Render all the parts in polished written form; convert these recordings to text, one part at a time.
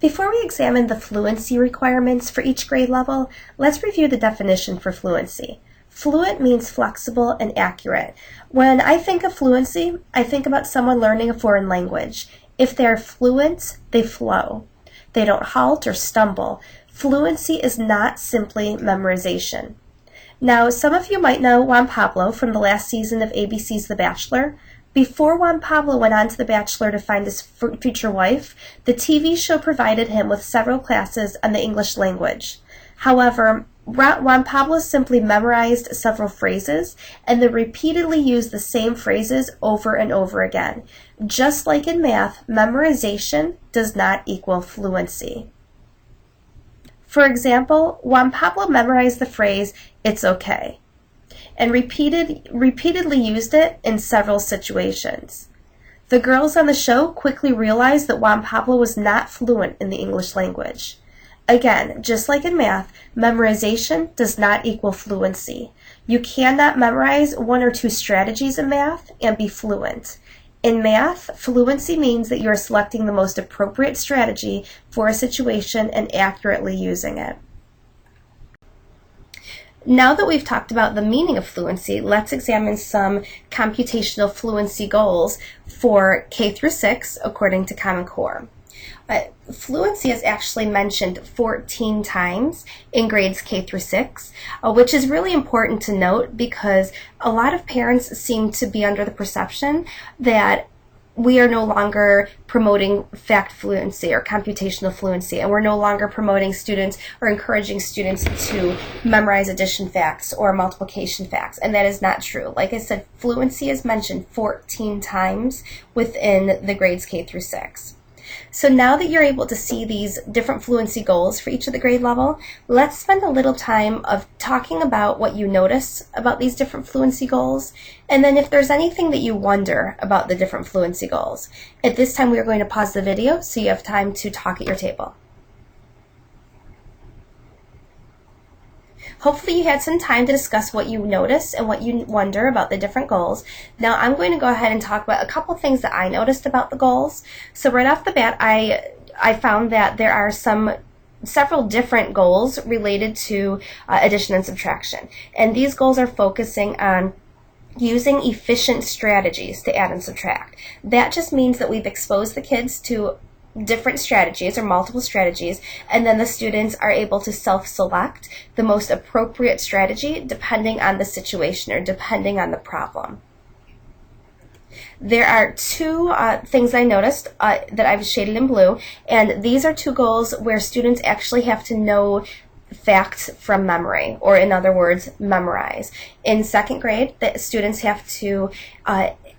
Before we examine the fluency requirements for each grade level, let's review the definition for fluency. Fluent means flexible and accurate. When I think of fluency, I think about someone learning a foreign language. If they're fluent, they flow. They don't halt or stumble. Fluency is not simply memorization. Now, some of you might know Juan Pablo from the last season of ABC's The Bachelor. Before Juan Pablo went on to The Bachelor to find his future wife, the TV show provided him with several classes on the English language. However, Juan Pablo simply memorized several phrases and then repeatedly used the same phrases over and over again. Just like in math, memorization does not equal fluency. For example, Juan Pablo memorized the phrase, "It's okay," and repeatedly used it in several situations. The girls on the show quickly realized that Juan Pablo was not fluent in the English language. Again, just like in math, memorization does not equal fluency. You cannot memorize one or two strategies in math and be fluent. In math, fluency means that you are selecting the most appropriate strategy for a situation and accurately using it. Now that we've talked about the meaning of fluency, let's examine some computational fluency goals for K through 6 according to Common Core. Fluency is actually mentioned 14 times in grades K through 6, which is really important to note because a lot of parents seem to be under the perception that we are no longer promoting fact fluency or computational fluency, and we're no longer promoting students or encouraging students to memorize addition facts or multiplication facts, and that is not true. Like I said, fluency is mentioned 14 times within the grades K through 6. So now that you're able to see these different fluency goals for each of the grade level, let's spend a little time of talking about what you notice about these different fluency goals, and then if there's anything that you wonder about the different fluency goals. At this time, we are going to pause the video so you have time to talk at your table. Hopefully you had some time to discuss what you notice and what you wonder about the different goals. Now I'm going to go ahead and talk about a couple things that I noticed about the goals. So right off the bat, I found that there are several different goals related to addition and subtraction. And these goals are focusing on using efficient strategies to add and subtract. That just means that we've exposed the kids to different strategies or multiple strategies, and then the students are able to self-select the most appropriate strategy depending on the situation or depending on the problem. There are two things I noticed that I've shaded in blue, and these are two goals where students actually have to know facts from memory, or in other words, memorize. In second grade, the students have to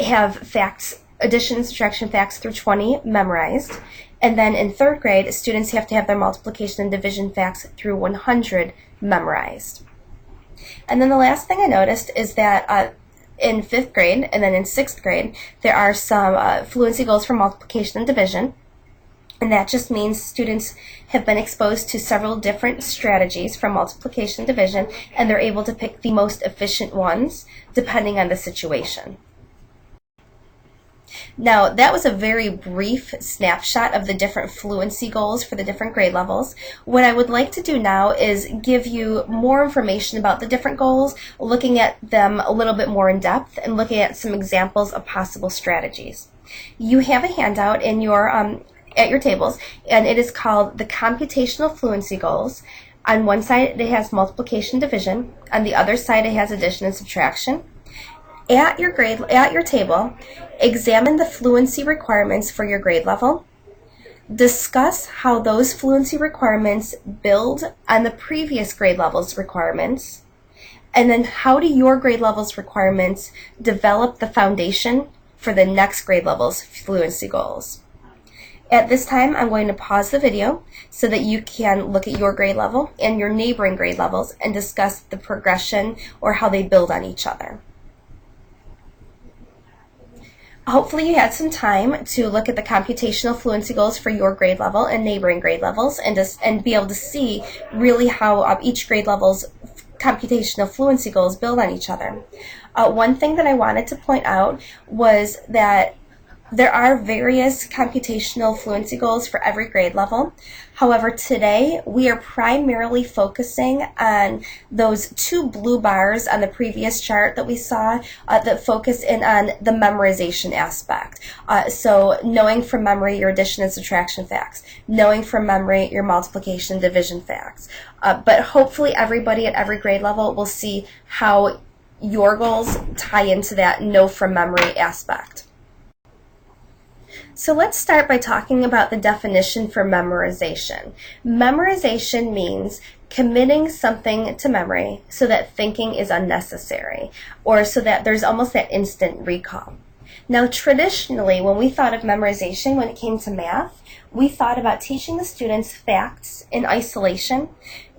have facts, addition and subtraction facts through 20 memorized. And then in third grade, students have to have their multiplication and division facts through 100 memorized. And then the last thing I noticed is that in fifth grade and then in sixth grade, there are some fluency goals for multiplication and division. And that just means students have been exposed to several different strategies for multiplication and division, and they're able to pick the most efficient ones depending on the situation. Now, that was a very brief snapshot of the different fluency goals for the different grade levels. What I would like to do now is give you more information about the different goals, looking at them a little bit more in depth and looking at some examples of possible strategies. You have a handout in your at your tables, and it is called the Computational Fluency Goals. On one side, it has multiplication and division. On the other side, it has addition and subtraction. At your table, examine the fluency requirements for your grade level. Discuss how those fluency requirements build on the previous grade level's requirements. And then how do your grade level's requirements develop the foundation for the next grade level's fluency goals. At this time, I'm going to pause the video so that you can look at your grade level and your neighboring grade levels and discuss the progression or how they build on each other. Hopefully you had some time to look at the computational fluency goals for your grade level and neighboring grade levels and be able to see really how each grade level's computational fluency goals build on each other. One thing that I wanted to point out was that There are various computational fluency goals for every grade level. However, today we are primarily focusing on those two blue bars on the previous chart that we saw that focus in on the memorization aspect. So knowing from memory your addition and subtraction facts, knowing from memory your multiplication and division facts. But hopefully everybody at every grade level will see how your goals tie into that know from memory aspect. So let's start by talking about the definition for memorization. Memorization means committing something to memory so that thinking is unnecessary, or so that there's almost that instant recall. Now, traditionally, when we thought of memorization when it came to math, we thought about teaching the students facts in isolation,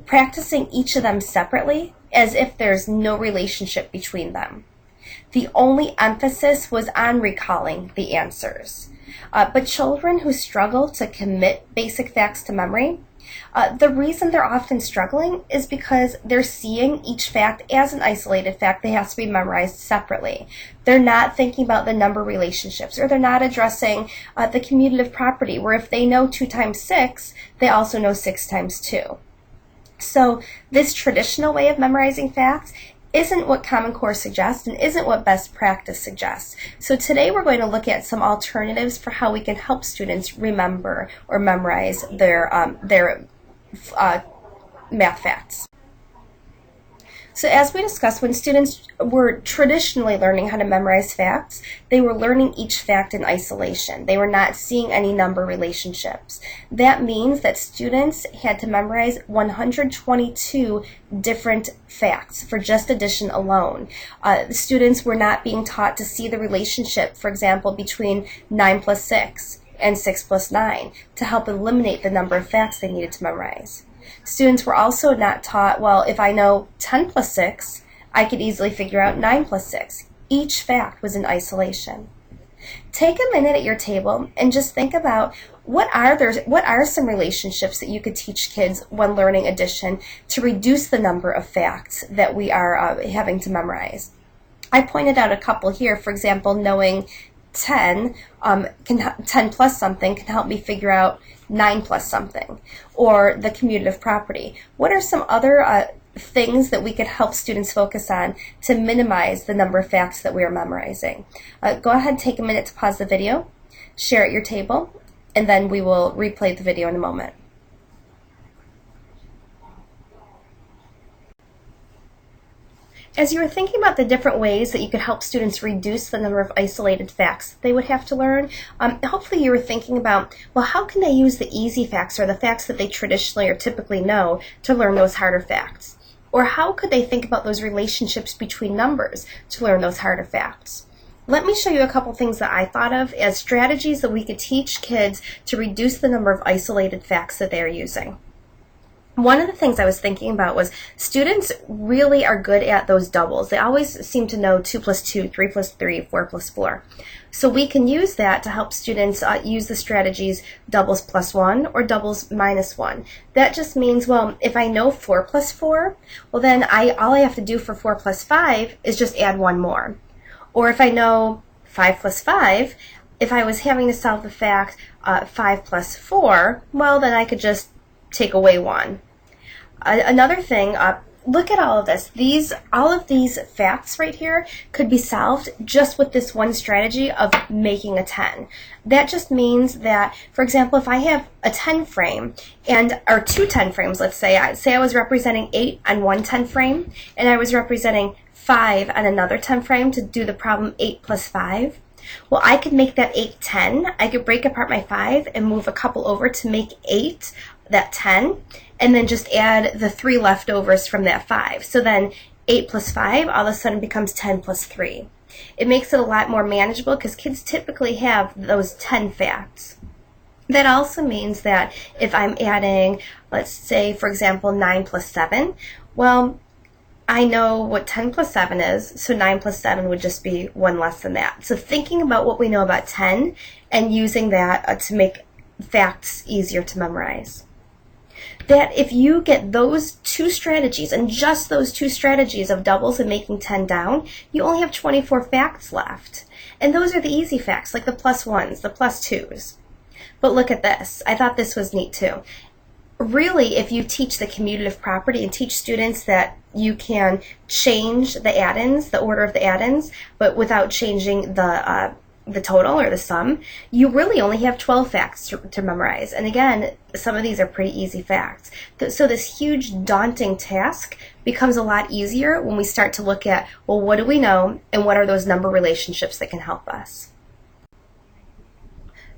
practicing each of them separately as if there's no relationship between them. The only emphasis was on recalling the answers. But children who struggle to commit basic facts to memory, the reason they're often struggling is because they're seeing each fact as an isolated fact that has to be memorized separately. They're not thinking about the number relationships, or they're not addressing the commutative property, where if they know 2 times 6, they also know 6 times 2. So this traditional way of memorizing facts isn't what Common Core suggests and isn't what best practice suggests. So today we're going to look at some alternatives for how we can help students remember or memorize their math facts. So as we discussed, when students were traditionally learning how to memorize facts, they were learning each fact in isolation. They were not seeing any number relationships. That means that students had to memorize 122 different facts for just addition alone. The students were not being taught to see the relationship, for example, between 9 plus 6 and 6 plus 9 to help eliminate the number of facts they needed to memorize. Students were also not taught, well, if I know 10 plus 6, I could easily figure out 9 plus 6. Each fact was in isolation. Take a minute at your table and just think about what are some relationships that you could teach kids when learning addition to reduce the number of facts that we are having to memorize. I pointed out a couple here. For example, knowing 10 plus something can help me figure out 9 plus something, or the commutative property. What are some other things that we could help students focus on to minimize the number of facts that we are memorizing? Go ahead and take a minute to pause the video, share at your table, and then we will replay the video in a moment. As you were thinking about the different ways that you could help students reduce the number of isolated facts they would have to learn, hopefully you were thinking about, well, how can they use the easy facts or the facts that they traditionally or typically know to learn those harder facts? Or how could they think about those relationships between numbers to learn those harder facts? Let me show you a couple things that I thought of as strategies that we could teach kids to reduce the number of isolated facts that they are using. One of the things I was thinking about was students really are good at those doubles. They always seem to know 2 plus 2, 3 plus 3, 4 plus 4. So we can use that to help students use the strategies doubles plus 1 or doubles minus 1. That just means, well, if I know 4 plus 4, well then all I have to do for 4 plus 5 is just add 1 more. Or if I know 5 plus 5, if I was having to solve the fact 5 plus 4, well then I could just take away 1. Another thing, look at all of this. All of these facts right here could be solved just with this one strategy of making a 10. That just means that, for example, if I have a 10 frame, or 2 10 frames, let's say I was representing 8 on one 10 frame, and I was representing 5 on another 10 frame to do the problem 8 plus 5. Well, I could make that 8 10. I could break apart my 5 and move a couple over to make 8 that 10, and then just add the 3 leftovers from that 5. So then 8 plus 5 all of a sudden becomes 10 plus 3. It makes it a lot more manageable because kids typically have those 10 facts. That also means that if I'm adding, let's say, for example, 9 plus 7, well, I know what 10 plus 7 is, so 9 plus 7 would just be 1 less than that. So thinking about what we know about 10 and using that to make facts easier to memorize. That if you get those 2 strategies, and just those 2 strategies of doubles and making 10 down, you only have 24 facts left. And those are the easy facts, like the plus ones, the plus twos. But look at this. I thought this was neat too. Really, if you teach the commutative property and teach students that you can change the add-ins, the order of the add-ins, but without changing the total or the sum, you really only have 12 facts to memorize. And again, some of these are pretty easy facts. So this huge daunting task becomes a lot easier when we start to look at, well, what do we know and what are those number relationships that can help us?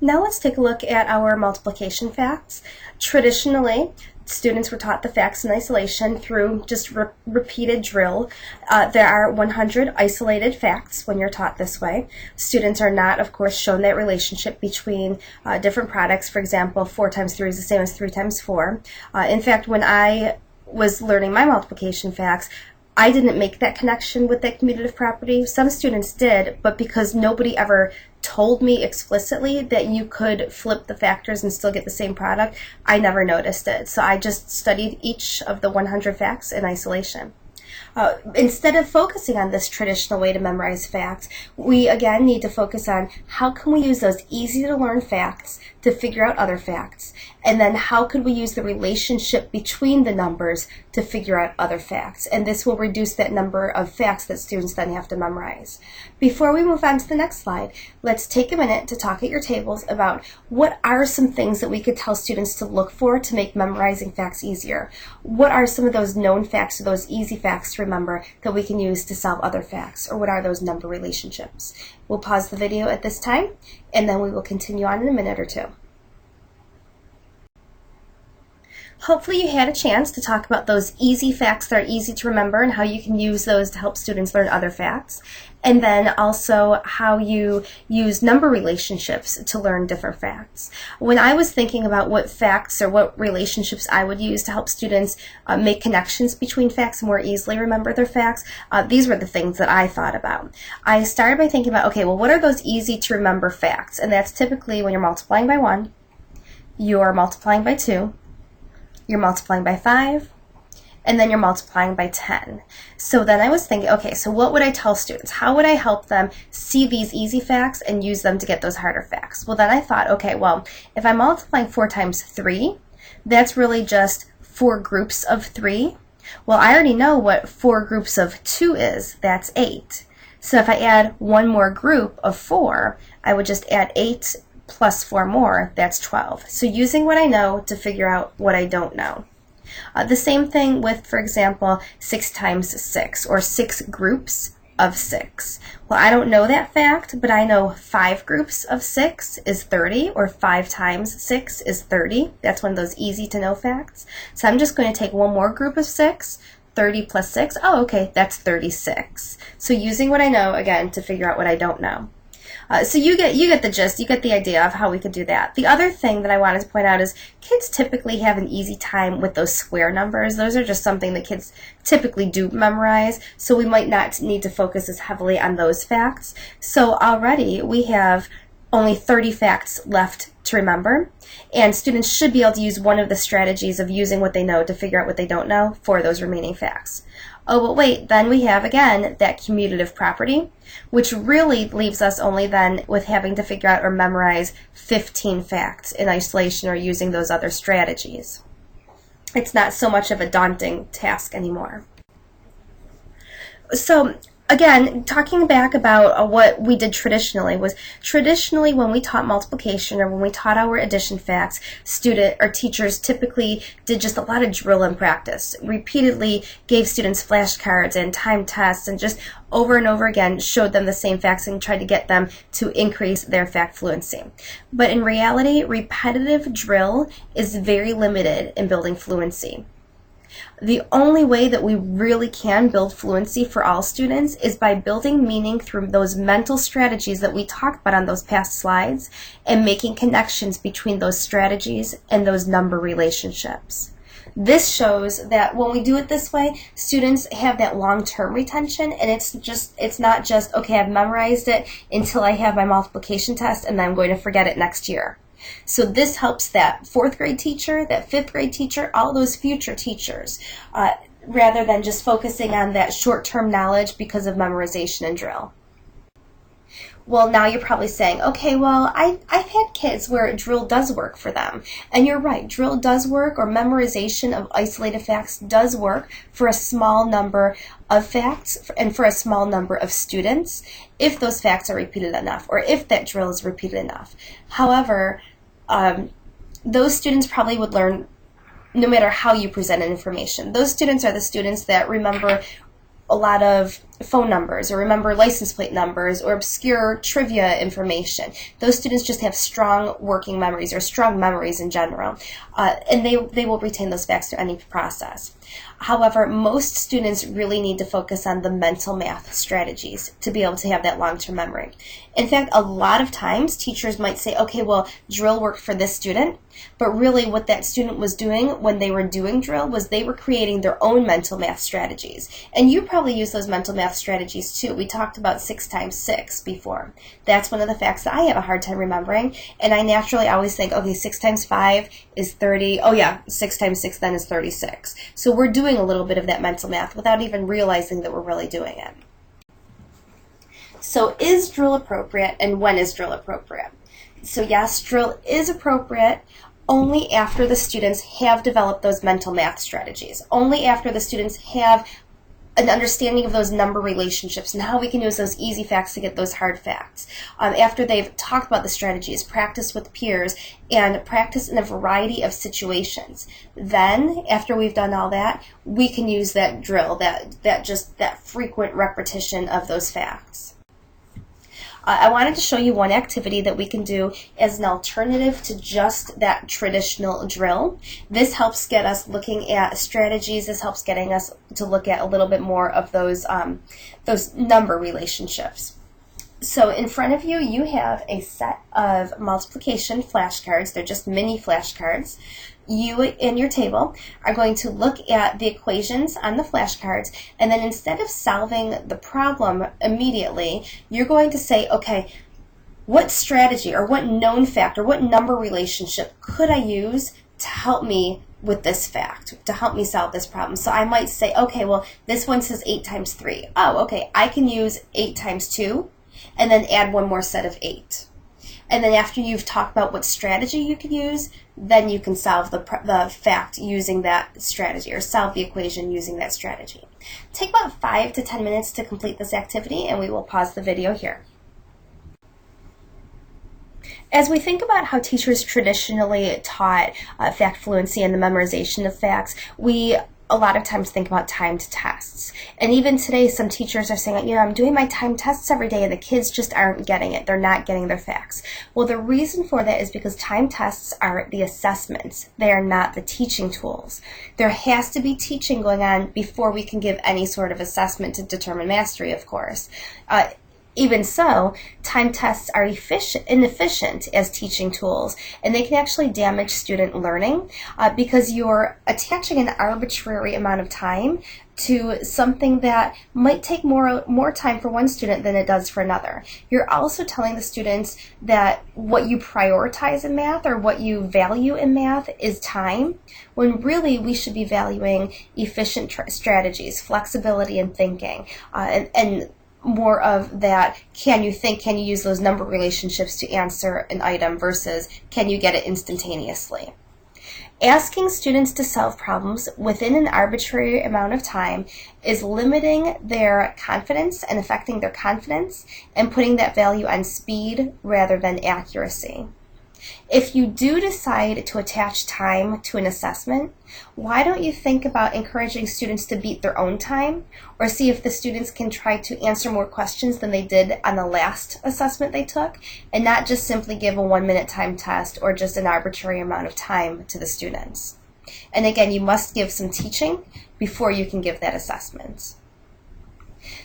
Now let's take a look at our multiplication facts. Traditionally, students were taught the facts in isolation through just repeated drill. There are 100 isolated facts when you're taught this way. Students are not, of course, shown that relationship between different products. For example, 4 times 3 is the same as 3 times 4. In fact, when I was learning my multiplication facts, I didn't make that connection with that commutative property. Some students did, but because nobody ever told me explicitly that you could flip the factors and still get the same product, I never noticed it. So I just studied each of the 100 facts in isolation. Instead of focusing on this traditional way to memorize facts, we again need to focus on how can we use those easy to learn facts to figure out other facts, and then how could we use the relationship between the numbers to figure out other facts, and this will reduce that number of facts that students then have to memorize. Before we move on to the next slide, let's take a minute to talk at your tables about what are some things that we could tell students to look for to make memorizing facts easier. What are some of those known facts or those easy facts to remember that we can use to solve other facts, or what are those number relationships? We'll pause the video at this time, and then we will continue on in a minute or two. Hopefully you had a chance to talk about those easy facts that are easy to remember and how you can use those to help students learn other facts, and then also how you use number relationships to learn different facts. When I was thinking about what facts or what relationships I would use to help students make connections between facts and more easily remember their facts, these were the things that I thought about. I started by thinking about, okay, well, what are those easy to remember facts? And that's typically when you're multiplying by 1, you're multiplying by 2, you're multiplying by 5, and then you're multiplying by 10. So then I was thinking, okay, so what would I tell students? How would I help them see these easy facts and use them to get those harder facts? Well, then I thought, okay, well, if I'm multiplying 4 times 3, that's really just 4 groups of 3. Well, I already know what 4 groups of 2 is. That's 8. So if I add one more group of 4, I would just add 8 plus 4 more, that's 12. So using what I know to figure out what I don't know. The same thing with, for example, 6 times 6, or 6 groups of 6. Well, I don't know that fact, but I know 5 groups of 6 is 30, or 5 times 6 is 30. That's one of those easy to know facts. So I'm just going to take one more group of 6, 30 plus 6, oh, okay, that's 36. So using what I know, again, to figure out what I don't know. So you get the gist, you get the idea of how we could do that. The other thing that I wanted to point out is kids typically have an easy time with those square numbers. Those are just something that kids typically do memorize, so we might not need to focus as heavily on those facts. So already we have only 30 facts left to remember, and students should be able to use one of the strategies of using what they know to figure out what they don't know for those remaining facts. Oh, but wait, then we have, again, that commutative property, which really leaves us only then with having to figure out or memorize 15 facts in isolation or using those other strategies. It's not so much of a daunting task anymore. So, again, talking back about what we did traditionally was traditionally when we taught multiplication or when we taught our addition facts, student or teachers typically did just a lot of drill and practice, repeatedly gave students flashcards and time tests and just over and over again showed them the same facts and tried to get them to increase their fact fluency. But in reality, repetitive drill is very limited in building fluency. The only way that we really can build fluency for all students is by building meaning through those mental strategies that we talked about on those past slides and making connections between those strategies and those number relationships. This shows that when we do it this way, students have that long-term retention, and it's not just, okay, I've memorized it until I have my multiplication test and then I'm going to forget it next year. So this helps that 4th grade teacher, that 5th grade teacher, all those future teachers, rather than just focusing on that short-term knowledge because of memorization and drill. Well, now you're probably saying, okay, well, I've had kids where drill does work for them. And you're right, drill does work, or memorization of isolated facts does work for a small number of facts and for a small number of students if those facts are repeated enough, or if that drill is repeated enough. However, those students probably would learn no matter how you presented information. Those students are the students that remember a lot of phone numbers, or remember license plate numbers, or obscure trivia information. Those students just have strong working memories, or strong memories in general, and they will retain those facts through any process. However, most students really need to focus on the mental math strategies to be able to have that long-term memory. In fact, a lot of times teachers might say, okay, well, drill worked for this student, but really what that student was doing when they were doing drill was they were creating their own mental math strategies. And you probably use those mental math strategies too. We talked about 6 times 6 before. That's one of the facts that I have a hard time remembering, and I naturally always think, okay, 6 times 5 is 30. Oh yeah, 6 times 6 then is 36. So we're doing a little bit of that mental math without even realizing that we're really doing it. So is drill appropriate, and when is drill appropriate? So yes, drill is appropriate only after the students have developed those mental math strategies, only after the students have an understanding of those number relationships and how we can use those easy facts to get those hard facts. After they've talked about the strategies, practiced with peers, and practiced in a variety of situations. Then, after we've done all that, we can use that drill, that frequent repetition of those facts. I wanted to show you one activity that we can do as an alternative to just that traditional drill. This helps get us looking at strategies. This helps getting us to look at a little bit more of those number relationships. So in front of you, you have a set of multiplication flashcards. They're just mini flashcards. You and your table are going to look at the equations on the flashcards, and then instead of solving the problem immediately, you're going to say, okay, what strategy or what known fact or what number relationship could I use to help me with this fact, to help me solve this problem? So I might say, okay, well, this one says 8 times 3. Oh, okay, I can use 8 times 2 and then add one more set of 8. And then after you've talked about what strategy you could use, then you can solve the fact using that strategy, or solve the equation using that strategy. Take about 5 to 10 minutes to complete this activity, and we will pause the video here. As we think about how teachers traditionally taught fact fluency and the memorization of facts, we a lot of times think about timed tests. And even today, some teachers are saying, you know, I'm doing my timed tests every day and the kids just aren't getting it. They're not getting their facts. Well, the reason for that is because timed tests are the assessments. They are not the teaching tools. There has to be teaching going on before we can give any sort of assessment to determine mastery, of course. Even so, timed tests are inefficient as teaching tools, and they can actually damage student learning because you're attaching an arbitrary amount of time to something that might take more time for one student than it does for another. You're also telling the students that what you prioritize in math or what you value in math is time, when really we should be valuing efficient strategies, flexibility in thinking, and more of that, can you think, can you use those number relationships to answer an item versus can you get it instantaneously. Asking students to solve problems within an arbitrary amount of time is limiting their confidence and affecting their confidence and putting that value on speed rather than accuracy. If you do decide to attach time to an assessment, why don't you think about encouraging students to beat their own time, or see if the students can try to answer more questions than they did on the last assessment they took, and not just simply give a 1-minute time test or just an arbitrary amount of time to the students. And again, you must give some teaching before you can give that assessment.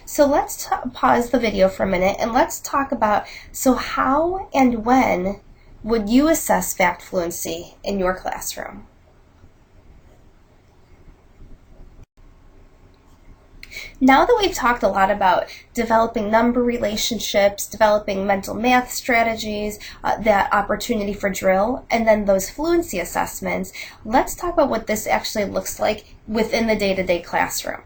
So let's pause the video for a minute and let's talk about, so how and when would you assess fact fluency in your classroom? Now that we've talked a lot about developing number relationships, developing mental math strategies, that opportunity for drill, and then those fluency assessments, let's talk about what this actually looks like within the day-to-day classroom.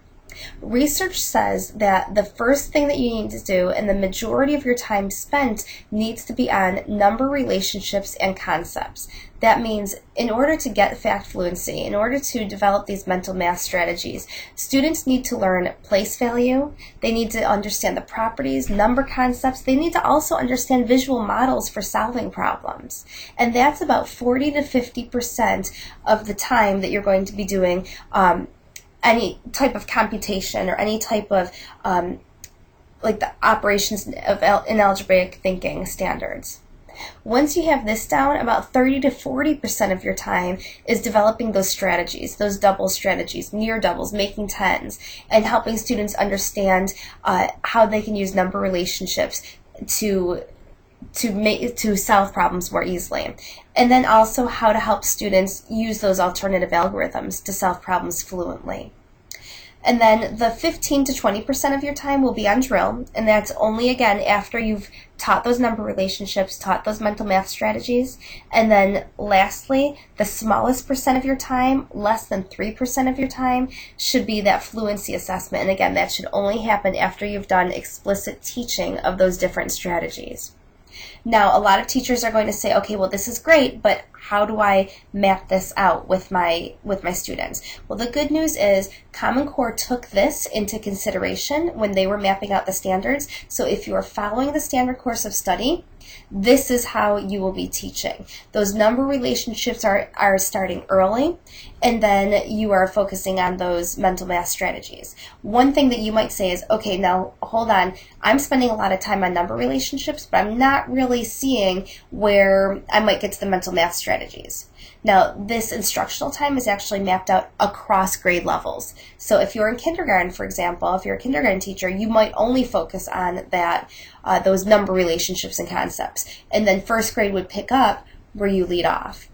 Research says that the first thing that you need to do, and the majority of your time spent, needs to be on number relationships and concepts. That means in order to get fact fluency, in order to develop these mental math strategies, students need to learn place value, they need to understand the properties, number concepts, they need to also understand visual models for solving problems. And that's about 40 to 50% of the time that you're going to be doing any type of computation or any type of like the operations of in algebraic thinking standards. Once you have this down, about 30 to 40% of your time is developing those strategies, those double strategies, near doubles, making tens, and helping students understand how they can use number relationships to solve problems more easily. And then also how to help students use those alternative algorithms to solve problems fluently. And then the 15 to 20% of your time will be on drill, and that's only, again, after you've taught those number relationships, taught those mental math strategies. And then lastly, the smallest percent of your time, less than 3% of your time, should be that fluency assessment. And again, that should only happen after you've done explicit teaching of those different strategies. Now, a lot of teachers are going to say, okay, well, this is great, but how do I map this out with my students? Well, the good news is Common Core took this into consideration when they were mapping out the standards. So if you are following the standard course of study, this is how you will be teaching. Those number relationships are starting early, and then you are focusing on those mental math strategies. One thing that you might say is, okay, now hold on, I'm spending a lot of time on number relationships, but I'm not really seeing where I might get to the mental math strategies. Now, this instructional time is actually mapped out across grade levels. So if you're in kindergarten, for example, if you're a kindergarten teacher, you might only focus on that, those number relationships and concepts. And then first grade would pick up where you lead off.